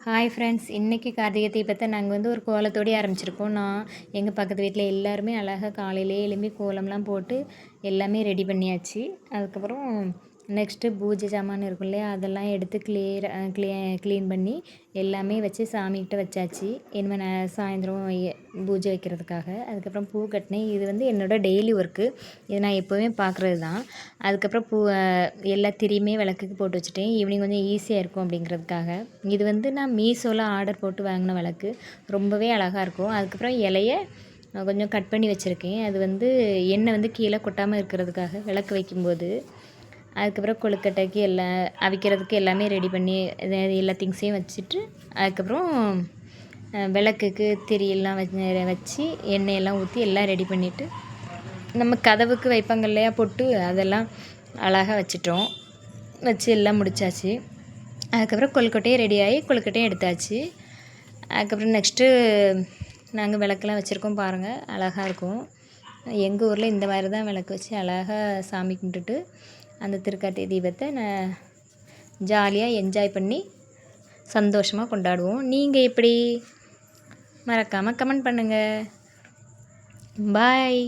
Hi friends, இன்றைக்கி கார்த்திகை தீபத்தை நாங்கள் ஒரு கோலத்தோடய ஆரம்பிச்சிருக்கோம். நான் எங்கள் பக்கத்து வீட்டில் எல்லாருமே அழகாக காலையிலே எழும்பி கோலம்லாம் போட்டு எல்லாமே ரெடி பண்ணியாச்சு. அதுக்கப்புறம் நெக்ஸ்ட்டு பூஜை சாமான் இருக்கும் இல்லையா, அதெல்லாம் எடுத்து க்ளீன் பண்ணி எல்லாமே வச்சு சாமிக்கிட்ட வச்சாச்சு. இனிமேல் நான் சாயந்தரம் பூஜை வைக்கிறதுக்காக. அதுக்கப்புறம் பூ கட்டினேன். இது என்னோடய டெய்லி ஒர்க்கு. இது நான் எப்போவுமே பார்க்குறது தான். அதுக்கப்புறம் எல்லா திரியுமே விளக்குக்கு போட்டு வச்சுட்டேன். ஈவினிங் கொஞ்சம் ஈஸியாக இருக்கும் அப்படிங்கிறதுக்காக. இது நான் மீஷோவில் ஆர்டர் போட்டு வாங்கின விளக்கு. ரொம்பவே அழகாக இருக்கும். அதுக்கப்புறம் இலைய கொஞ்சம் கட் பண்ணி வச்சுருக்கேன். அது எண்ணெய் கீழே கொட்டாமல் இருக்கிறதுக்காக விளக்கு வைக்கும்போது. அதுக்கப்புறம் கொழுக்கட்டைக்கு அவிக்கிறதுக்கு எல்லாமே ரெடி பண்ணி எல்லா திங்ஸையும் வச்சுட்டு, அதுக்கப்புறம் விளக்குக்கு திரியெல்லாம் வச்சு எண்ணெயெல்லாம் ஊற்றி எல்லாம் ரெடி பண்ணிவிட்டு, நம்ம கதவுக்கு வைப்பாங்க இல்லையா பொட்டு, அதெல்லாம் அழகாக வச்சிட்டோம். வச்சு எல்லாம் முடித்தாச்சு. அதுக்கப்புறம் கொழுக்கட்டையும் ரெடியாகி கொழுக்கட்டையும் எடுத்தாச்சு. அதுக்கப்புறம் நெக்ஸ்ட்டு நாங்கள் விளக்கெல்லாம் வச்சுருக்கோம் பாருங்கள், அழகாக இருக்கும். எங்கள் ஊரில் இந்த மாதிரி தான் விளக்கு வச்சு அழகாக சாமி கும்பிட்டுட்டு அந்த திருக்கார்த்திகை தீபத்தை நான் ஜாலியாக என்ஜாய் பண்ணி சந்தோஷமாக கொண்டாடுவோம். நீங்கள் எப்படி? மறக்காமல் கமெண்ட் பண்ணுங்கள். பாய்.